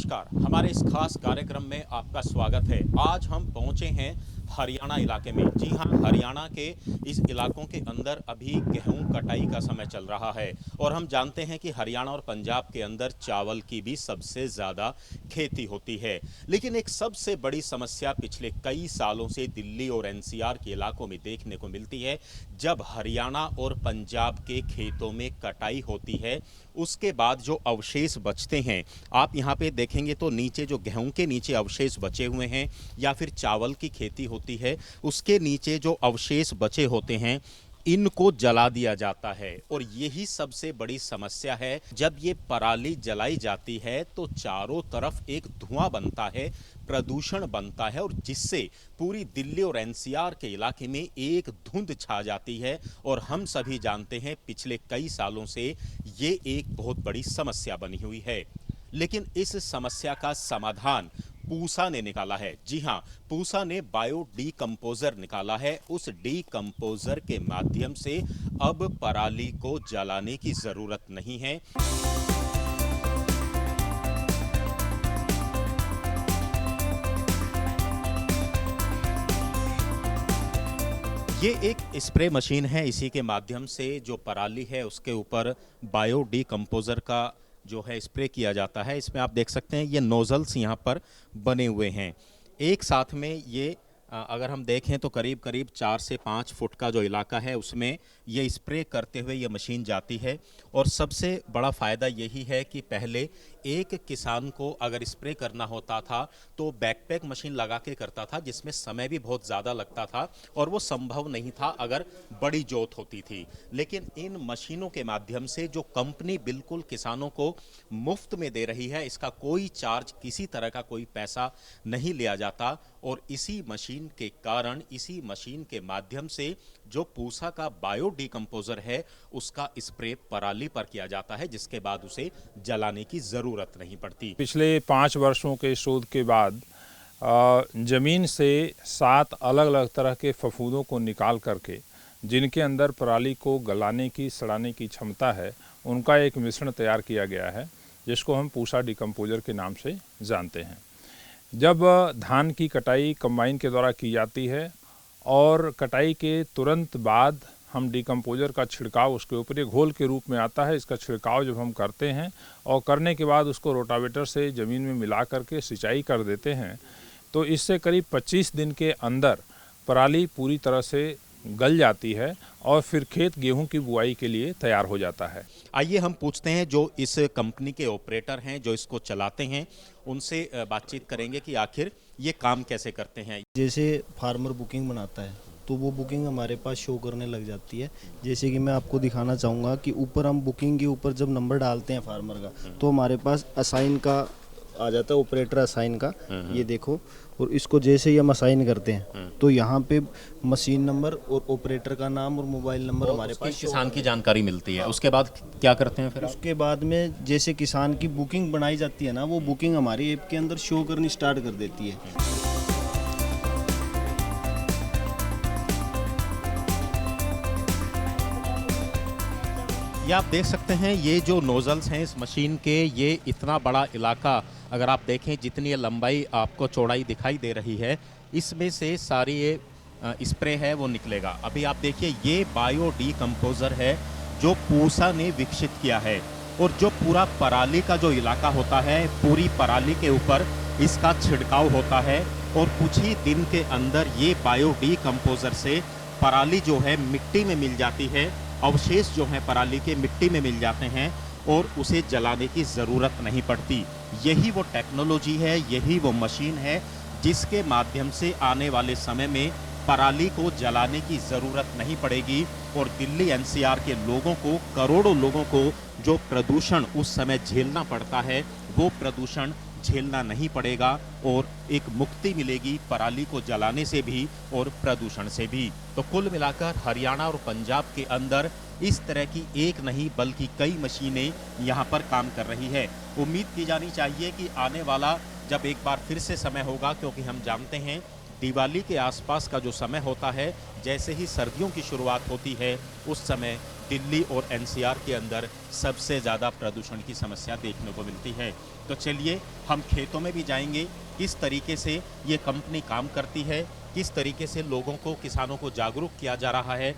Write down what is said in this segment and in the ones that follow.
नमस्कार, हमारे इस खास कार्यक्रम में आपका स्वागत है। आज हम पहुंचे हैं हरियाणा इलाके में। जी हाँ, हरियाणा के इस इलाकों के अंदर अभी गेहूं कटाई का समय चल रहा है और हम जानते हैं कि हरियाणा और पंजाब के अंदर चावल की भी सबसे ज़्यादा खेती होती है। लेकिन एक सबसे बड़ी समस्या पिछले कई सालों से दिल्ली और एनसीआर के इलाकों में देखने को मिलती है। जब हरियाणा और पंजाब के खेतों में कटाई होती है, उसके बाद जो अवशेष बचते हैं, आप यहाँ पे देखेंगे तो नीचे जो गेहूं के नीचे अवशेष बचे हुए हैं या फिर चावल की खेती होती है, उसके नीचे जो अवशेष बचे होते हैं, इनको जला दिया जाता है। और यही सबसे बड़ी समस्या है। जब ये पराली जलाई जाती है तो चारों तरफ एक धुआं बनता है, प्रदूषण बनता है, और जिससे पूरी दिल्ली और एनसीआर के इलाके में एक धुंध छा जाती है। और हम सभी जानते हैं पिछले कई सालों से ये एक बहुत बड़ी समस्या बनी हुई है। लेकिन इस समस्या का समाधान पूसा ने निकाला है। जी हां, पूसा ने बायो डीकंपोजर निकाला है। उस डीकंपोजर के माध्यम से अब पराली को जलाने की जरूरत नहीं है। ये एक स्प्रे मशीन है। इसी के माध्यम से जो पराली है उसके ऊपर बायो डीकंपोजर का जो है स्प्रे किया जाता है। इसमें आप देख सकते हैं ये नोजल्स यहाँ पर बने हुए हैं। एक साथ में ये अगर हम देखें तो करीब करीब 4 से 5 फुट का जो इलाका है उसमें ये स्प्रे करते हुए ये मशीन जाती है। और सबसे बड़ा फ़ायदा यही है कि पहले एक किसान को अगर स्प्रे करना होता था तो बैकपैक मशीन लगा के करता था, जिसमें समय भी बहुत ज़्यादा लगता था और वो संभव नहीं था अगर बड़ी जोत होती थी। लेकिन इन मशीनों के माध्यम से जो कंपनी बिल्कुल किसानों को मुफ्त में दे रही है, इसका कोई चार्ज, किसी तरह का कोई पैसा नहीं लिया जाता। और इसी मशीन के कारण, इसी मशीन के माध्यम से जो पूसा का बायो डीकंपोजर है उसका स्प्रे पराली पर किया जाता है, जिसके बाद उसे जलाने की ज़रूरत नहीं पड़ती। पिछले 5 वर्षों के शोध के बाद ज़मीन से 7 अलग अलग तरह के फफूंदों को निकाल करके, जिनके अंदर पराली को गलाने की, सड़ाने की क्षमता है, उनका एक मिश्रण तैयार किया गया है, जिसको हम पूसा डीकंपोजर के नाम से जानते हैं। जब धान की कटाई कंबाइन के द्वारा की जाती है और कटाई के तुरंत बाद हम डीकंपोजर का छिड़काव उसके ऊपर, ये घोल के रूप में आता है, इसका छिड़काव जब हम करते हैं और करने के बाद उसको रोटावेटर से ज़मीन में मिला करके सिंचाई कर देते हैं, तो इससे करीब 25 दिन के अंदर पराली पूरी तरह से गल जाती है और फिर खेत गेहूं की बुआई के लिए तैयार हो जाता है। आइए हम पूछते हैं जो इस कंपनी के ऑपरेटर हैं, जो इसको चलाते हैं, उनसे बातचीत करेंगे कि आखिर ये काम कैसे करते हैं। जैसे फार्मर बुकिंग बनाता है तो वो बुकिंग हमारे पास शो करने लग जाती है। जैसे कि मैं आपको दिखाना चाहूँगा कि ऊपर हम बुकिंग के ऊपर जब नंबर डालते हैं फार्मर का, तो हमारे पास असाइन का आ जाता है, ऑपरेटर असाइन का। ये देखो, और इसको जैसे ही हम असाइन करते हैं तो यहाँ पे मशीन नंबर और ऑपरेटर का नाम और मोबाइल नंबर हमारे पास किसान की जानकारी मिलती है। उसके बाद क्या करते हैं फिर आप? उसके बाद में जैसे किसान की बुकिंग बनाई जाती है ना, वो बुकिंग हमारी ऐप के अंदर शो करनी स्टार्ट कर देती है। ये आप देख सकते हैं, ये जो नोजल्स हैं इस मशीन के, ये इतना बड़ा इलाका, अगर आप देखें जितनी ये लंबाई आपको चौड़ाई दिखाई दे रही है, इसमें से सारी ये स्प्रे है वो निकलेगा। अभी आप देखिए, ये बायो डीकंपोजर है जो पूसा ने विकसित किया है। और जो पूरा पराली का जो इलाका होता है, पूरी पराली के ऊपर इसका छिड़काव होता है और कुछ ही दिन के अंदर ये बायो डीकंपोजर से पराली जो है मिट्टी में मिल जाती है। अवशेष जो हैं पराली के मिट्टी में मिल जाते हैं और उसे जलाने की ज़रूरत नहीं पड़ती। यही वो टेक्नोलॉजी है, यही वो मशीन है जिसके माध्यम से आने वाले समय में पराली को जलाने की ज़रूरत नहीं पड़ेगी। और दिल्ली एनसीआर के लोगों को, करोड़ों लोगों को जो प्रदूषण उस समय झेलना पड़ता है, वो प्रदूषण झेलना नहीं पड़ेगा और एक मुक्ति मिलेगी पराली को जलाने से भी और प्रदूषण से भी। तो कुल मिलाकर हरियाणा और पंजाब के अंदर इस तरह की एक नहीं बल्कि कई मशीनें यहाँ पर काम कर रही है। उम्मीद की जानी चाहिए कि आने वाला जब एक बार फिर से समय होगा, क्योंकि हम जानते हैं दिवाली के आसपास का जो समय होता है, जैसे ही सर्दियों की शुरुआत होती है, उस समय दिल्ली और एनसीआर के अंदर सबसे ज़्यादा प्रदूषण की समस्या देखने को मिलती है। तो चलिए हम खेतों में भी जाएंगे, किस तरीके से ये कंपनी काम करती है, किस तरीके से लोगों को, किसानों को जागरूक किया जा रहा है।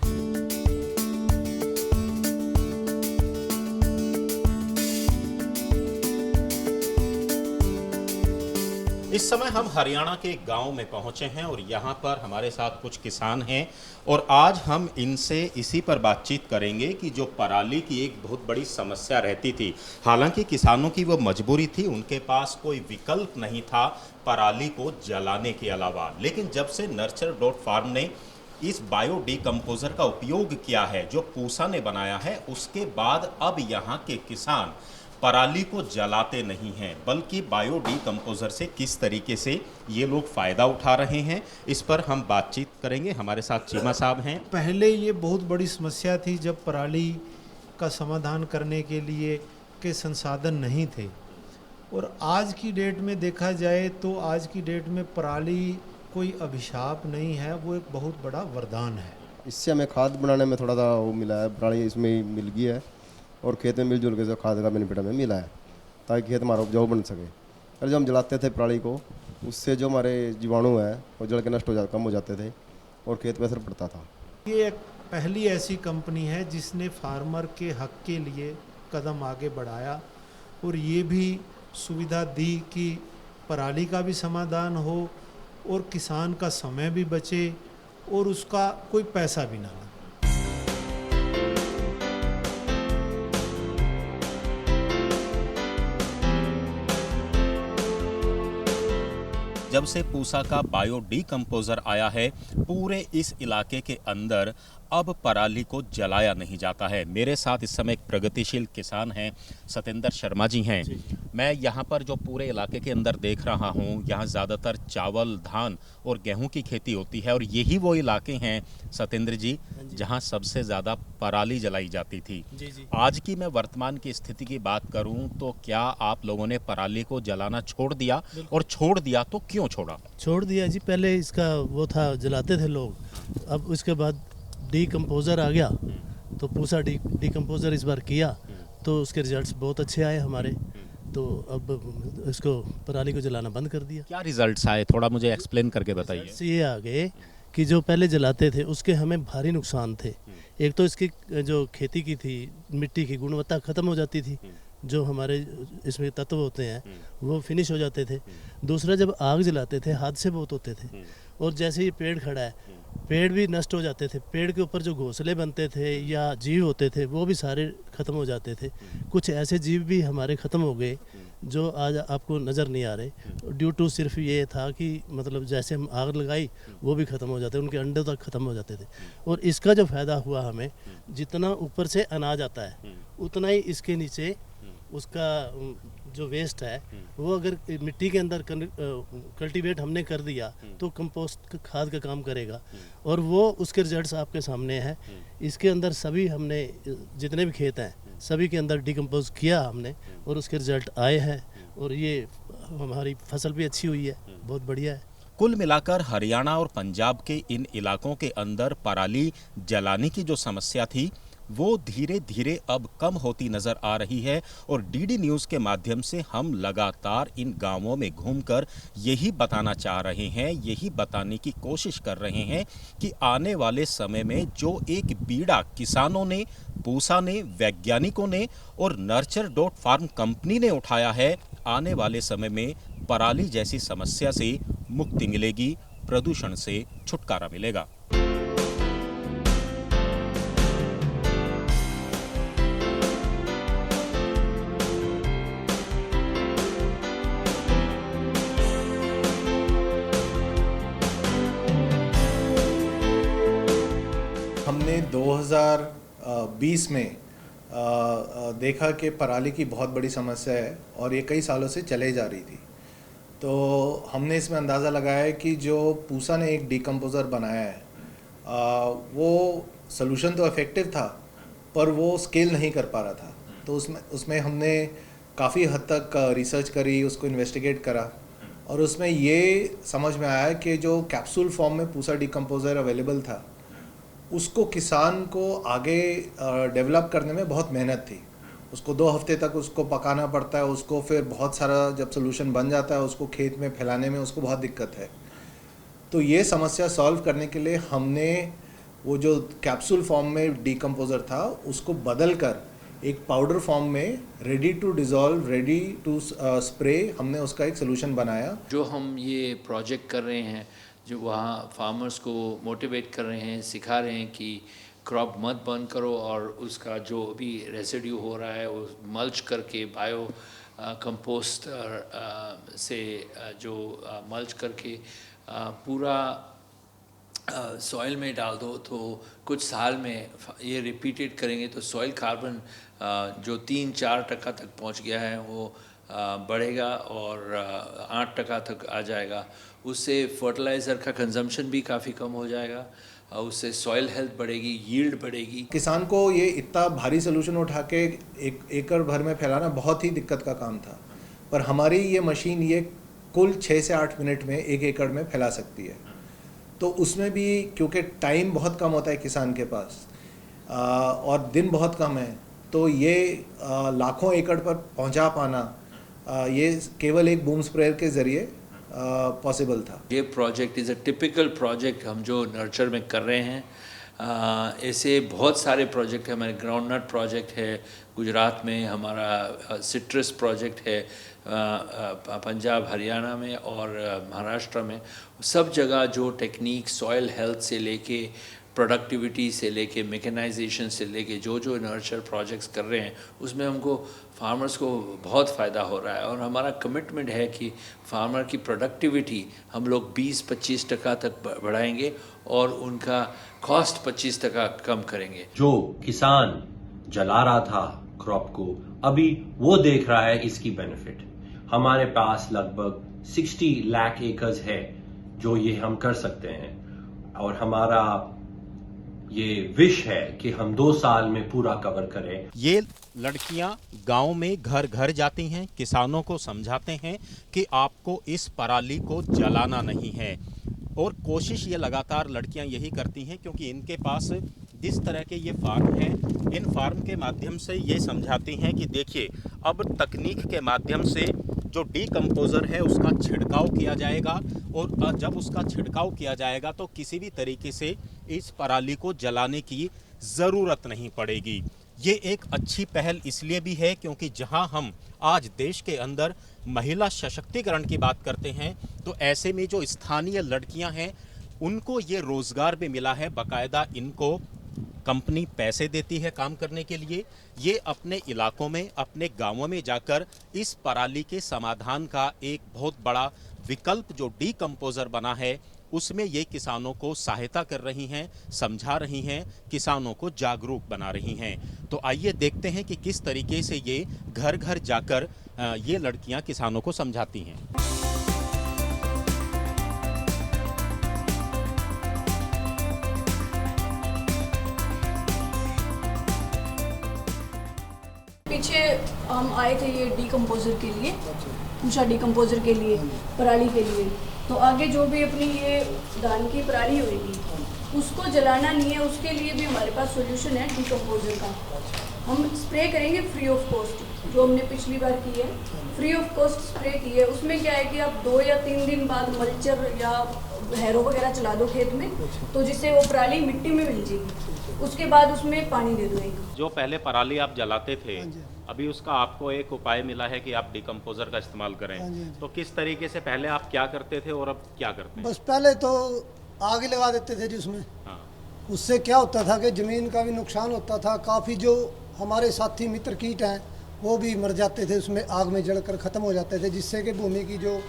इस समय हम हरियाणा के गांव में पहुंचे हैं और यहाँ पर हमारे साथ कुछ किसान हैं और आज हम इनसे इसी पर बातचीत करेंगे कि जो पराली की एक बहुत बड़ी समस्या रहती थी, हालांकि किसानों की वो मजबूरी थी, उनके पास कोई विकल्प नहीं था पराली को जलाने के अलावा। लेकिन जब से नर्चर डॉट फार्म ने इस बायो डिकम्पोजर का उपयोग किया है, जो पूसा ने बनाया है, उसके बाद अब यहाँ के किसान पराली को जलाते नहीं हैं, बल्कि बायो डिकम्पोजर से किस तरीके से ये लोग फ़ायदा उठा रहे हैं, इस पर हम बातचीत करेंगे। हमारे साथ चीमा साहब हैं। पहले ये बहुत बड़ी समस्या थी जब पराली का समाधान करने के लिए के संसाधन नहीं थे, और आज की डेट में देखा जाए तो आज की डेट में पराली कोई अभिशाप नहीं है, वो एक बहुत बड़ा वरदान है। इससे हमें खाद बनाने में थोड़ा सा वो मिला है, पराली इसमें ही मिल गई है और खेत में मिलजुल के जो खाद का बेनिफिट हमें मिला है, ताकि खेत हमारा उपजाऊ बन सके। और जब हम जलाते थे पराली को, उससे जो हमारे जीवाणु हैं वो जल के नष्ट कम हो जाते थे और खेत पर असर पड़ता था। ये एक पहली ऐसी कंपनी है जिसने फार्मर के हक के लिए कदम आगे बढ़ाया और ये भी सुविधा दी कि पराली का भी समाधान हो और किसान का समय भी बचे और उसका कोई पैसा भी ना लगे। जब से पूसा का बायो डिकम्पोजर आया है, पूरे इस इलाके के अंदर अब पराली को जलाया नहीं जाता है। मेरे साथ इस समय एक प्रगतिशील किसान हैं, सतेंद्र शर्मा जी हैं। मैं यहाँ पर जो पूरे इलाके के अंदर देख रहा हूँ, यहाँ ज़्यादातर चावल, धान और गेहूं की खेती होती है और यही वो इलाके हैं सतेंद्र जी जहाँ सबसे ज़्यादा पराली जलाई जाती थी। आज की मैं वर्तमान की स्थिति की बात करूँ तो क्या आप लोगों ने पराली को जलाना छोड़ दिया, और छोड़ दिया तो क्यों छोड़ा? छोड़ दिया जी, पहले इसका वो था, जलाते थे लोग, अब उसके बाद डिकम्पोज़र आ गया तो पूसा डिकम्पोज़र इस बार किया तो उसके रिजल्ट्स बहुत अच्छे आए हमारे, तो अब इसको पराली को जलाना बंद कर दिया। क्या रिजल्ट्स आए, थोड़ा मुझे एक्सप्लेन करके बताइए। ये आ गए कि जो पहले जलाते थे उसके हमें भारी नुकसान थे। एक तो इसकी जो खेती की थी, मिट्टी की गुणवत्ता ख़त्म हो जाती थी, जो हमारे इसमें तत्व होते हैं वो फिनिश हो जाते थे। दूसरा, जब आग जलाते थे हादसे बहुत होते थे, और जैसे ये पेड़ खड़ा है, पेड़ भी नष्ट हो जाते थे। पेड़ के ऊपर जो घोंसले बनते थे या जीव होते थे वो भी सारे ख़त्म हो जाते थे। कुछ ऐसे जीव भी हमारे ख़त्म हो गए जो आज आपको नज़र नहीं आ रहे, ड्यू टू सिर्फ ये था कि मतलब जैसे हम आग लगाई वो भी ख़त्म हो जाते, उनके अंडे तक ख़त्म हो जाते थे। और इसका जो फ़ायदा हुआ हमें, जितना ऊपर से अनाज आता है उतना ही इसके नीचे उसका जो वेस्ट है वो अगर मिट्टी के अंदर कल्टीवेट हमने कर दिया तो कंपोस्ट खाद का काम करेगा, और वो उसके रिजल्ट्स आपके सामने हैं। इसके अंदर सभी हमने जितने भी खेत हैं सभी के अंदर डिकम्पोज किया हमने और उसके रिजल्ट आए हैं, और ये हमारी फसल भी अच्छी हुई है, बहुत बढ़िया है। कुल मिलाकर हरियाणा और पंजाब के इन इलाकों के अंदर पराली जलाने की जो समस्या थी वो धीरे धीरे अब कम होती नजर आ रही है, और डीडी न्यूज़ के माध्यम से हम लगातार इन गांवों में घूमकर यही बताना चाह रहे हैं, यही बताने की कोशिश कर रहे हैं कि आने वाले समय में जो एक बीड़ा किसानों ने, पूसा ने, वैज्ञानिकों ने और नर्चर डॉट फार्म कंपनी ने उठाया है, आने वाले समय में पराली जैसी समस्या से मुक्ति मिलेगी, प्रदूषण से छुटकारा मिलेगा। हमने 2020 में देखा कि पराली की बहुत बड़ी समस्या है और ये कई सालों से चले जा रही थी, तो हमने इसमें अंदाज़ा लगाया कि जो पूसा ने एक डिकम्पोज़र बनाया है वो सलूशन तो इफ़ेक्टिव था पर वो स्केल नहीं कर पा रहा था। तो उसमें हमने काफ़ी हद तक रिसर्च करी, उसको इन्वेस्टिगेट करा और उसमें ये समझ में आया कि जो कैप्सूल फॉर्म में पूसा डिकम्पोज़र अवेलेबल था उसको किसान को आगे डेवलप करने में बहुत मेहनत थी। उसको 2 हफ्ते तक उसको पकाना पड़ता है, उसको फिर बहुत सारा जब सोल्यूशन बन जाता है उसको खेत में फैलाने में उसको बहुत दिक्कत है। तो ये समस्या सॉल्व करने के लिए हमने वो जो कैप्सूल फॉर्म में डिकम्पोज़र था उसको बदल कर एक पाउडर फॉर्म में ready to dissolve, ready to spray, हमने उसका एक सोल्यूशन बनाया। जो हम ये प्रोजेक्ट कर रहे हैं, जो वहाँ फार्मर्स को मोटिवेट कर रहे हैं, सिखा रहे हैं कि क्रॉप मत बर्न करो और उसका जो भी रेसिड्यू हो रहा है वो मल्च करके बायो कंपोस्ट से जो मल्च करके पूरा सॉइल में डाल दो, तो कुछ साल में ये रिपीटेड करेंगे तो सॉइल कार्बन जो 3-4% तक पहुंच गया है वो बढ़ेगा और 8% तक आ जाएगा। उससे फर्टिलाइज़र का कंजम्पशन भी काफ़ी कम हो जाएगा, उससे सॉइल हेल्थ बढ़ेगी, यील्ड बढ़ेगी। किसान को ये इतना भारी सोल्यूशन उठा के एक एकड़ भर में फैलाना बहुत ही दिक्कत का काम था, पर हमारी ये मशीन ये कुल 6 से 8 मिनट में 1 एकड़ में फैला सकती है। तो उसमें भी क्योंकि टाइम बहुत कम होता है किसान के पास और दिन बहुत कम है, तो ये लाखों एकड़ पर पहुंचा पाना ये केवल एक बूम स्प्रेयर के ज़रिए पॉसिबल था। ये project is a typical project हम जो नर्चर में कर रहे हैं। ऐसे बहुत सारे प्रोजेक्ट हैं, हमारे ग्राउंडनट प्रोजेक्ट है गुजरात में, हमारा सिट्रस प्रोजेक्ट है पंजाब हरियाणा में और महाराष्ट्र में। सब जगह जो टेक्निक सॉइल हेल्थ से लेके प्रोडक्टिविटी से लेके मैकेनाइजेशन से लेके जो जो नर्चर प्रोजेक्ट्स कर रहे हैं उसमें हमको फार्मर्स को बहुत फ़ायदा हो रहा है। और हमारा कमिटमेंट है कि फार्मर की प्रोडक्टिविटी हम लोग 20-25% तक बढ़ाएंगे और उनका कॉस्ट 25% कम करेंगे। जो किसान जला रहा था क्रॉप को, अभी वो देख रहा है इसकी बेनिफिट। हमारे पास लगभग 60 लाख एकर्स है जो ये हम कर सकते हैं और हमारा ये विश है कि हम 2 साल में पूरा कवर करें। ये लड़कियां गांव में घर घर जाती हैं, किसानों को समझाते हैं कि आपको इस पराली को जलाना नहीं है, और कोशिश ये लगातार लड़कियां यही करती हैं क्योंकि इनके पास जिस तरह के ये फार्म हैं, इन फार्म के माध्यम से ये समझाती हैं कि देखिए अब तकनीक के माध्यम से जो डीकम्पोज़र है उसका छिड़काव किया जाएगा, और जब उसका छिड़काव किया जाएगा तो किसी भी तरीके से इस पराली को जलाने की ज़रूरत नहीं पड़ेगी। ये एक अच्छी पहल इसलिए भी है क्योंकि जहां हम आज देश के अंदर महिला सशक्तिकरण की बात करते हैं, तो ऐसे में जो स्थानीय लड़कियां हैं उनको ये रोज़गार भी मिला है, बाकायदा इनको कंपनी पैसे देती है काम करने के लिए। ये अपने इलाकों में, अपने गांवों में जाकर इस पराली के समाधान का एक बहुत बड़ा विकल्प जो डीकम्पोज़र बना है उसमें ये किसानों को सहायता कर रही हैं, समझा रही हैं, किसानों को जागरूक बना रही हैं। तो आइए देखते हैं कि किस तरीके से ये घर घर जाकर ये लड़कियां किसानों को समझाती हैं। पीछे हम आए थे ये डीकम्पोज़र के लिए, पूसा डीकम्पोज़र के लिए, पराली के लिए। तो आगे जो भी अपनी ये धान की पराली होगी उसको जलाना नहीं है, उसके लिए भी हमारे पास सॉल्यूशन है डीकम्पोज़र का। हम स्प्रे करेंगे फ्री ऑफ कॉस्ट, जो हमने पिछली बार की है फ्री ऑफ कॉस्ट स्प्रे की है। उसमें क्या है कि आप 2 या 3 दिन बाद मल्चर या हैरो वगैरह चला दो खेत में, तो जिससे वो पराली मिट्टी में मिल जाएगी। उसके बाद उसमें पानी दे दो एक। जो पहले पराली आप जलाते थे, अभी उसका आपको एक उपाय मिला है कि आप डीकम्पोज़र का इस्तेमाल करें, तो किस तरीके से पहले आप क्या करते थे और अब क्या करते हैं? बस पहले तो आग लगा देते थे जी उसमें। हाँ। उससे क्या होता था कि ज़मीन का भी नुकसान होता था, काफ़ी जो हमारे साथी मित्र कीट हैं वो भी मर जाते थे, उसमें आग में जलकर ख़त्म हो जाते थे, जिससे कि भूमि की जो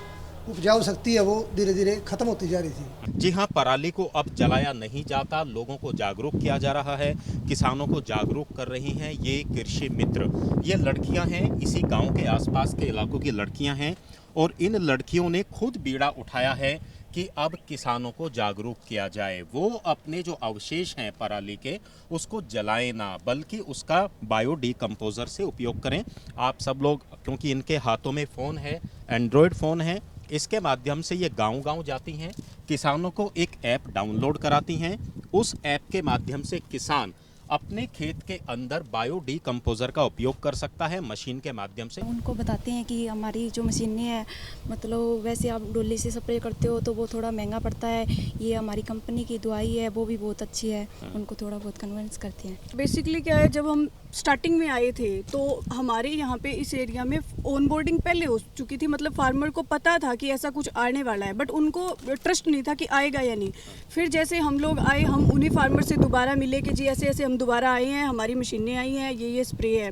उपजाऊ शक्ति है वो धीरे धीरे खत्म होती जा रही थी। जी हाँ, पराली को अब जलाया नहीं जाता, लोगों को जागरूक किया जा रहा है, किसानों को जागरूक कर रही हैं ये कृषि मित्र। ये लड़कियां हैं, इसी गांव के आसपास के इलाकों की लड़कियां हैं, और इन लड़कियों ने खुद बीड़ा उठाया है कि अब किसानों को जागरूक किया जाए, वो अपने जो अवशेष हैं पराली के उसको जलाएं ना, बल्कि उसका बायो डीकम्पोज़र से उपयोग करें। आप सब लोग, क्योंकि इनके हाथों में फ़ोन है, एंड्रॉयड फ़ोन है, इसके माध्यम से ये गांव-गांव जाती हैं, किसानों को एक ऐप डाउनलोड कराती हैं। उस ऐप के माध्यम से किसान अपने खेत के अंदर बायो डीकम्पोजर का उपयोग कर सकता है मशीन के माध्यम से। उनको बताते हैं कि हमारी जो मशीनें हैं, मतलब वैसे आप डोली से स्प्रे करते हो तो वो थोड़ा महंगा पड़ता है, ये हमारी कंपनी की दवाई है वो भी बहुत अच्छी है, उनको थोड़ा बहुत कन्विंस करते हैं। बेसिकली क्या है, जब हम स्टार्टिंग में आए थे तो हमारे यहाँ पे इस एरिया में ऑनबोर्डिंग पहले हो चुकी थी, मतलब फार्मर को पता था कि ऐसा कुछ आने वाला है, बट उनको ट्रस्ट नहीं था कि आएगा या नहीं। फिर जैसे हम लोग आए, हम उन्हीं फार्मर से दोबारा मिले कि जी ऐसे ऐसे हम दोबारा आए हैं, हमारी मशीनें आई हैं, ये स्प्रे है।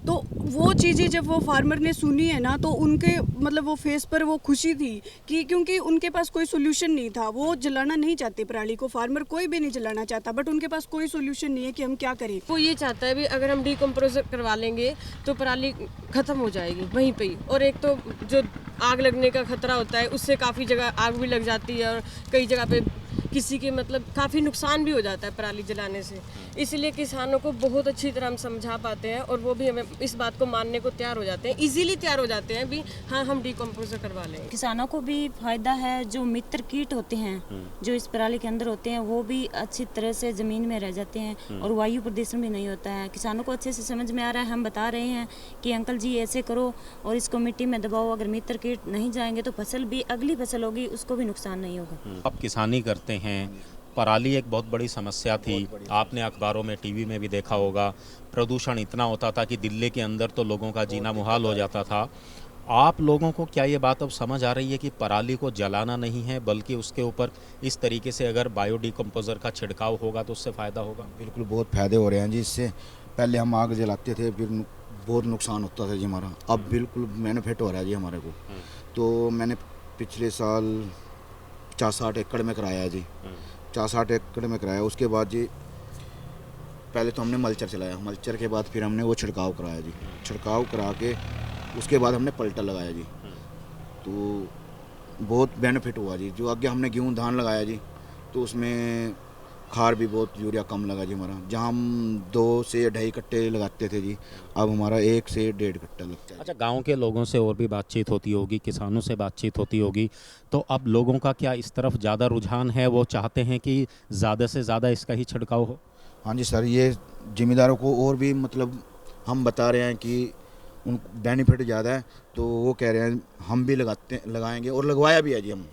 तो वो चीज़ें जब वो फार्मर ने सुनी है ना, तो उनके मतलब वो फेस पर वो खुशी थी कि क्योंकि उनके पास कोई सोल्यूशन नहीं था, वो जलाना नहीं चाहते पराली को, फार्मर कोई भी नहीं जलाना चाहता, बट उनके पास कोई सोल्यूशन नहीं है कि हम क्या करें। वो ये चाहता है भी अगर हम डीकम्पोजर करवा लेंगे तो पराली ख़त्म हो जाएगी वहीं पे ही, और एक तो जो आग लगने का खतरा होता है उससे काफ़ी जगह आग भी लग जाती है और कई जगह पे किसी के मतलब काफ़ी नुकसान भी हो जाता है पराली जलाने से। इसलिए किसानों को बहुत अच्छी तरह हम समझा पाते हैं और वो भी हमें इस बात को मानने को तैयार हो जाते हैं, इजीली तैयार हो जाते हैं भी हाँ हम डीकम्पोजर करवा लेंगे। किसानों को भी फायदा है, जो मित्र कीट होते हैं जो इस पराली के अंदर होते हैं वो भी अच्छी तरह से ज़मीन में रह जाते हैं और वायु प्रदूषण भी नहीं होता है। किसानों को अच्छे से समझ में आ रहा है, हम बता रहे हैं कि अंकल जी ऐसे करो और इसको मिट्टी में दबाओ, अगर मित्र कीट नहीं जाएंगे तो फसल भी अगली फसल होगी उसको भी नुकसान नहीं होगा। आप किसानी करते हैं, पराली एक बहुत बड़ी समस्या थी, आपने अखबारों में टीवी में भी देखा होगा, प्रदूषण इतना होता था कि दिल्ली के अंदर तो लोगों का जीना मुहाल हो जाता था। आप लोगों को क्या ये बात अब समझ आ रही है कि पराली को जलाना नहीं है बल्कि उसके ऊपर इस तरीके से अगर बायो डीकम्पोजर का छिड़काव होगा तो उससे फ़ायदा होगा? बिल्कुल, बहुत फ़ायदे हो रहे हैं जी इससे। पहले हम आग जलाते थे, फिर बहुत नुकसान होता था जी हमारा, अब बिल्कुल बेनिफिट हो रहा है जी हमारे को। तो मैंने पिछले साल 50-60 एकड़ में कराया जी, 50-60 एकड़ में कराया। उसके बाद जी पहले तो हमने मल्चर चलाया, मल्चर के बाद फिर हमने वो छिड़काव कराया जी, छिड़काव करा के उसके बाद हमने पलटा लगाया जी। तो बहुत बेनिफिट हुआ जी। जो आगे हमने गेहूँ धान लगाया जी तो उसमें खार भी बहुत यूरिया कम लगा जी हमारा। जहाँ हम 2 से 2.5 कट्टे लगाते थे जी, अब हमारा 1 से 1.5 कट्टा लगता है। अच्छा, गांव के लोगों से और भी बातचीत होती होगी, किसानों से बातचीत होती होगी, तो अब लोगों का क्या इस तरफ ज़्यादा रुझान है, वो चाहते हैं कि ज़्यादा से ज़्यादा इसका ही छिड़काव हो? हाँ जी सर, ये जिम्मेदारों को और भी मतलब हम बता रहे हैं कि उन बेनिफिट ज़्यादा है, तो वो कह रहे हैं हम भी लगाएंगे और लगवाया भी है जी। हम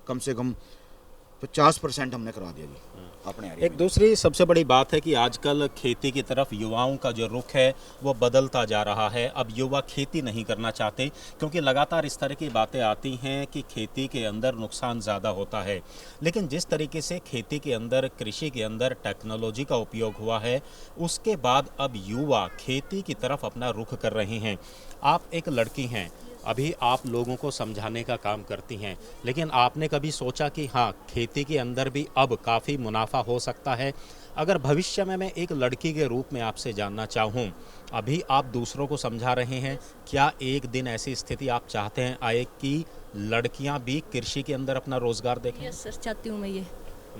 कम से कम 50% हमने करा दिया जी अपने एरिया में। एक दूसरी सबसे बड़ी बात है कि आजकल खेती की तरफ युवाओं का जो रुख है वो बदलता जा रहा है। अब युवा खेती नहीं करना चाहते क्योंकि लगातार इस तरह की बातें आती हैं कि खेती के अंदर नुकसान ज़्यादा होता है। लेकिन जिस तरीके से खेती के अंदर, कृषि के अंदर टेक्नोलॉजी का उपयोग हुआ है, उसके बाद अब युवा खेती की तरफ अपना रुख कर रहे हैं। आप एक लड़की हैं, अभी आप लोगों को समझाने का काम करती हैं, लेकिन आपने कभी सोचा कि हाँ, खेती के अंदर भी अब काफ़ी मुनाफा हो सकता है? अगर भविष्य में मैं एक लड़की के रूप में आपसे जानना चाहूँ, अभी आप दूसरों को समझा रहे हैं, क्या एक दिन ऐसी स्थिति आप चाहते हैं आए कि लड़कियाँ भी कृषि के अंदर अपना रोजगार देखें? यस सर, चाहती हूँ मैं ये।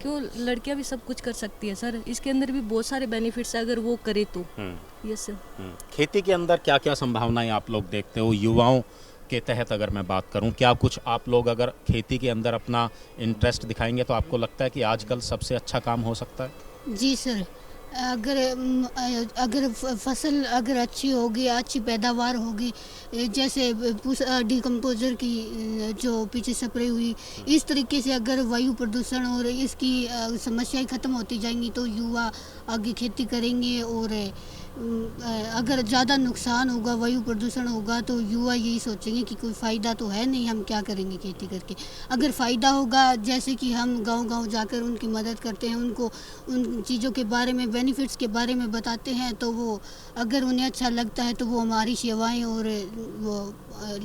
क्यों, लड़कियाँ भी सब कुछ कर सकती है सर, इसके अंदर भी बहुत सारे बेनिफिट्स है अगर वो करे तो। Yes sir. खेती के अंदर क्या क्या संभावनाएं आप लोग देखते हो? युवाओं के तहत अगर मैं बात करूं, क्या कुछ आप लोग अगर खेती के अंदर अपना इंटरेस्ट दिखाएंगे तो आपको लगता है कि आजकल सबसे अच्छा काम हो सकता है? जी सर, अगर फसल अगर अच्छी होगी, अच्छी पैदावार होगी, जैसे डीकम्पोजर की जो पीछे स्प्रे हुई, इस तरीके से अगर वायु प्रदूषण और इसकी समस्याएं ख़त्म होती जाएंगी तो युवा आगे खेती करेंगे। और अगर ज़्यादा नुकसान होगा, वायु प्रदूषण होगा, तो युवा यही सोचेंगे कि कोई फ़ायदा तो है नहीं, हम क्या करेंगे खेती करके। अगर फ़ायदा होगा, जैसे कि हम गांव-गांव जाकर उनकी मदद करते हैं, उनको उन चीज़ों के बारे में, बेनिफिट्स के बारे में बताते हैं, तो वो अगर उन्हें अच्छा लगता है तो वो हमारी सेवाएं और वो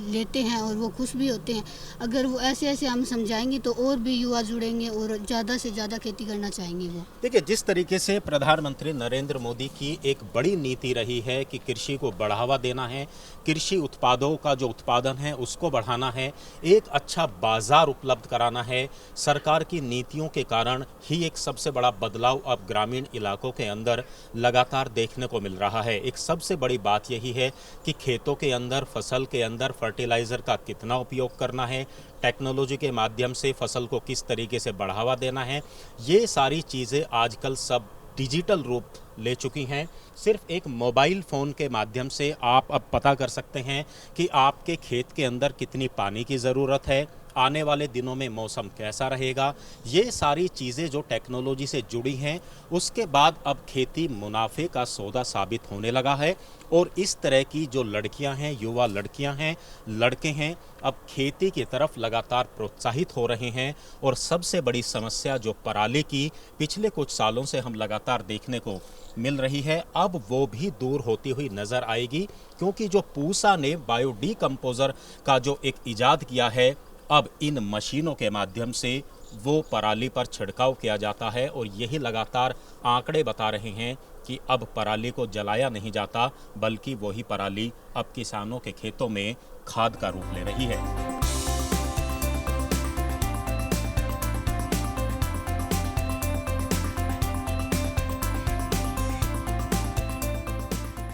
लेते हैं और वो खुश भी होते हैं। अगर वो ऐसे हम समझाएंगे तो और भी युवा जुड़ेंगे और ज़्यादा से ज़्यादा खेती करना चाहेंगे वो। देखिए, जिस तरीके से प्रधानमंत्री नरेंद्र मोदी की एक बड़ी नीति रही है कि कृषि को बढ़ावा देना है, कृषि उत्पादों का जो उत्पादन है उसको बढ़ाना है, एक अच्छा बाजार उपलब्ध कराना है। सरकार की नीतियों के कारण ही एक सबसे बड़ा बदलाव अब ग्रामीण इलाकों के अंदर लगातार देखने को मिल रहा है। एक सबसे बड़ी बात यही है कि खेतों के अंदर, फसल के अंदर फर्टिलाइज़र का कितना उपयोग करना है, टेक्नोलॉजी के माध्यम से फसल को किस तरीके से बढ़ावा देना है, ये सारी चीज़ें आजकल सब डिजिटल रूप ले चुकी हैं। सिर्फ एक मोबाइल फ़ोन के माध्यम से आप अब पता कर सकते हैं कि आपके खेत के अंदर कितनी पानी की ज़रूरत है, आने वाले दिनों में मौसम कैसा रहेगा। ये सारी चीज़ें जो टेक्नोलॉजी से जुड़ी हैं, उसके बाद अब खेती मुनाफे का सौदा साबित होने लगा है। और इस तरह की जो लड़कियां हैं, युवा लड़कियां हैं, लड़के हैं, अब खेती की तरफ लगातार प्रोत्साहित हो रहे हैं। और सबसे बड़ी समस्या जो पराली की पिछले कुछ सालों से हम लगातार देखने को मिल रही है, अब वो भी दूर होती हुई नज़र आएगी, क्योंकि जो पूसा ने बायो डीकम्पोज़र का जो एक इजाद किया है, अब इन मशीनों के माध्यम से वो पराली पर छिड़काव किया जाता है। और यही लगातार आंकड़े बता रहे हैं कि अब पराली को जलाया नहीं जाता, बल्कि वही पराली अब किसानों के खेतों में खाद का रूप ले रही है।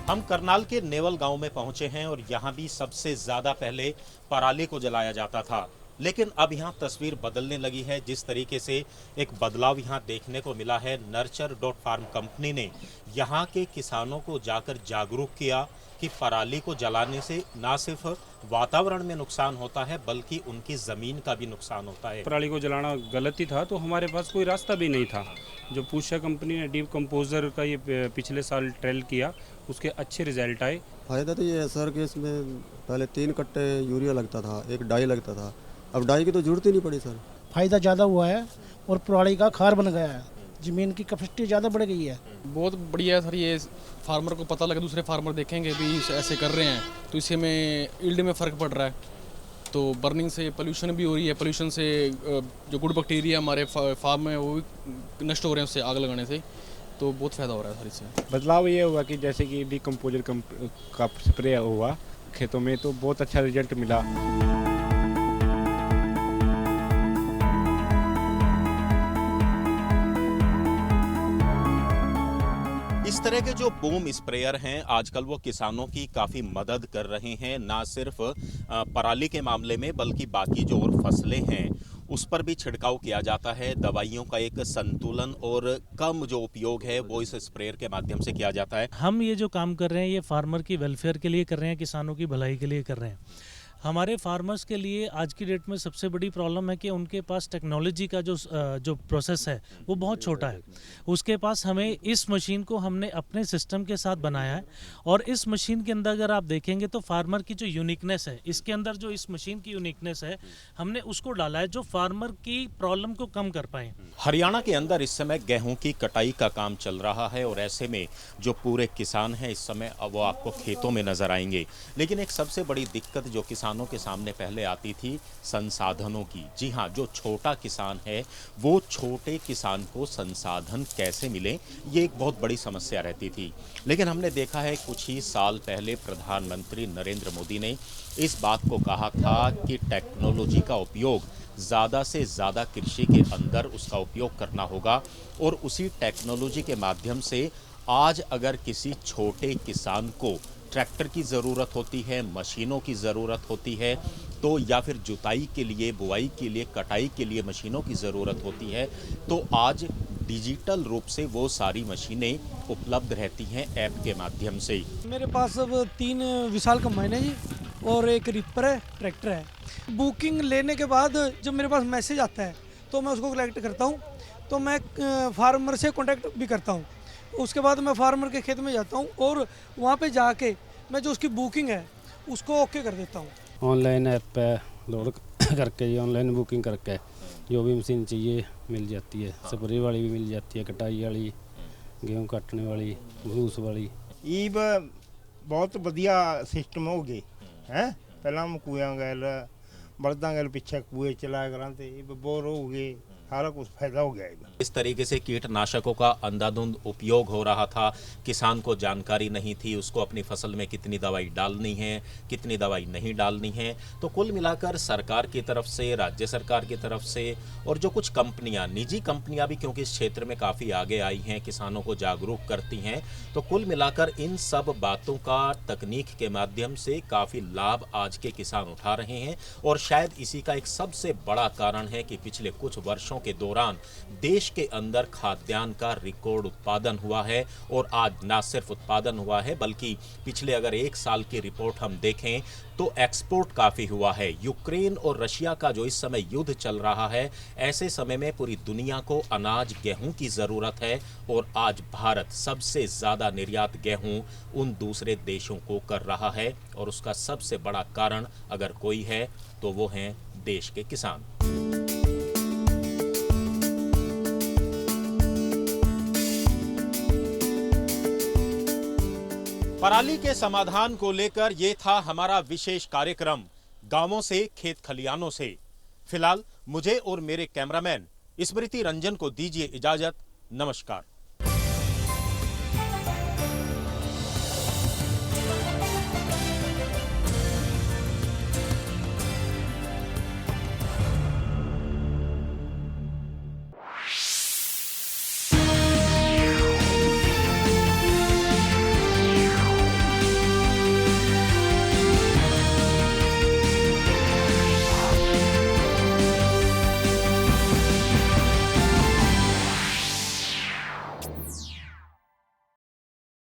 हम करनाल के नेवल गांव में पहुंचे हैं और यहाँ भी सबसे ज़्यादा पहले पराली को जलाया जाता था, लेकिन अब यहाँ तस्वीर बदलने लगी है। जिस तरीके से एक बदलाव यहाँ देखने को मिला है, नर्चर.फार्म कंपनी ने यहाँ के किसानों को जाकर जागरूक किया कि पराली को जलाने से ना सिर्फ वातावरण में नुकसान होता है, बल्कि उनकी ज़मीन का भी नुकसान होता है। पराली को जलाना गलत ही था, तो हमारे पास कोई रास्ता भी नहीं था। जो पूषा कंपनी ने डीकम्पोज़र का ये पिछले साल ट्रायल किया, उसके अच्छे रिजल्ट आए। फ़ायदा तो ये है सर कि इसमें पहले 3 कट्टे यूरिया लगता था, 1 डाई लगता था, अब डाई की तो जरूरत ही नहीं पड़ी सर। फ़ायदा ज़्यादा हुआ है और पराली का खार बन गया है, ज़मीन की कैपेसिटी ज़्यादा बढ़ गई है। बहुत बढ़िया है सर, ये फार्मर को पता लगे, दूसरे फार्मर देखेंगे भी ऐसे कर रहे हैं, तो इससे में यील्ड में फ़र्क पड़ रहा है। तो बर्निंग से पोल्यूशन भी हो रही है, पोल्यूशन से जो गुड बैक्टीरिया हमारे फार्म में वो भी नष्ट हो रहे हैं उससे, आग लगाने से। तो बहुत फ़ायदा हो रहा है सर इससे। बदलाव ये हुआ कि जैसे कि डीकम्पोज़र का स्प्रे हुआ खेतों में, तो बहुत अच्छा रिजल्ट मिला। इस तरह के जो बूम स्प्रेयर हैं आजकल वो किसानों की काफ़ी मदद कर रहे हैं, ना सिर्फ पराली के मामले में बल्कि बाकी जो और फसलें हैं उस पर भी छिड़काव किया जाता है। दवाइयों का एक संतुलन और कम जो उपयोग है वो इस स्प्रेयर के माध्यम से किया जाता है। हम ये जो काम कर रहे हैं ये फार्मर की वेलफेयर के लिए कर रहे हैं, किसानों की भलाई के लिए कर रहे हैं। हमारे फार्मर्स के लिए आज की डेट में सबसे बड़ी प्रॉब्लम है कि उनके पास टेक्नोलॉजी का जो प्रोसेस है वो बहुत छोटा है। उसके पास हमें इस मशीन को हमने अपने सिस्टम के साथ बनाया है, और इस मशीन के अंदर अगर आप देखेंगे तो फार्मर की जो यूनिकनेस है, इसके अंदर जो इस मशीन की यूनिकनेस है, हमने उसको डाला है जो फार्मर की प्रॉब्लम को कम कर पाए। हरियाणा के अंदर इस समय गेहूं की कटाई का काम चल रहा है और ऐसे में जो पूरे किसान हैं इस समय वो आपको खेतों में नजर आएंगे। लेकिन एक सबसे बड़ी दिक्कत जो किसानों के सामने पहले आती थी संसाधनों की। जी हाँ, जो छोटा किसान है वो छोटे किसान को संसाधन कैसे मिले, ये एक बहुत बड़ी समस्या रहती थी। लेकिन हमने देखा है कुछ ही साल पहले प्रधानमंत्री नरेंद्र मोदी ने इस बात को कहा था कि टेक्नोलॉजी का उपयोग ज़्यादा से ज़्यादा कृषि के अंदर उसका उपयोग करना होगा। और उसी टेक्नोलॉजी के माध्यम से आज अगर किसी छोटे किसान को ट्रैक्टर की ज़रूरत होती है, मशीनों की ज़रूरत होती है, तो या फिर जुताई के लिए, बुआई के लिए, कटाई के लिए मशीनों की ज़रूरत होती है, तो आज डिजिटल रूप से वो सारी मशीनें उपलब्ध रहती हैं ऐप के माध्यम से। मेरे पास अब 3 विशाल कंबाइन है जी, और एक रिपर है, ट्रैक्टर है। बुकिंग लेने के बाद जब मेरे पास मैसेज आता है तो मैं उसको कलेक्ट करता हूँ, तो मैं फार्मर से कॉन्टैक्ट भी करता हूँ। उसके बाद मैं फार्मर के खेत में जाता हूँ और वहाँ पे जाके मैं जो उसकी बुकिंग है उसको ओके कर देता हूँ। ऑनलाइन ऐप पे लोड करके, ये ऑनलाइन बुकिंग करके जो भी मशीन चाहिए मिल जाती है। स्प्रे वाली भी मिल जाती है, कटाई वाली, गेहूँ काटने वाली, भूस वाली। ये बहुत बढ़िया सिस्टम हो गए हैं। पहला हम कुएं गैल बल्दां गैल पिछे कुएं चलाया कराते, बोर हो गए सारा कुछ फायदा हो गया। इस तरीके से कीटनाशकों का अंधाधुंध उपयोग हो रहा था, किसान को जानकारी नहीं थी उसको अपनी फसल में कितनी दवाई डालनी है, कितनी दवाई नहीं डालनी है। तो कुल मिलाकर सरकार की तरफ से, राज्य सरकार की तरफ से और जो कुछ कंपनियां, निजी कंपनियां भी क्योंकि इस क्षेत्र में काफ़ी आगे आई हैं, किसानों को जागरूक करती हैं, तो कुल मिलाकर इन सब बातों का तकनीक के माध्यम से काफ़ी लाभ आज के किसान उठा रहे हैं। और शायद इसी का एक सबसे बड़ा कारण है कि पिछले कुछ वर्षों के दौरान देश के अंदर खाद्यान्न का रिकॉर्ड उत्पादन हुआ है। और आज ना सिर्फ उत्पादन हुआ है बल्कि पिछले अगर 1 साल की रिपोर्ट हम देखें तो एक्सपोर्ट काफ़ी हुआ है। यूक्रेन और रशिया का जो इस समय युद्ध चल रहा है, ऐसे समय में पूरी दुनिया को अनाज, गेहूं की ज़रूरत है। और आज भारत सबसे ज़्यादा निर्यात गेहूं उन दूसरे देशों को कर रहा है। और उसका सबसे बड़ा कारण अगर कोई है तो वो हैं देश के किसान। पराली के समाधान को लेकर ये था हमारा विशेष कार्यक्रम गांवों से, खेत खलियानों से। फिलहाल मुझे और मेरे कैमरामैन स्मृति रंजन को दीजिए इजाजत। नमस्कार।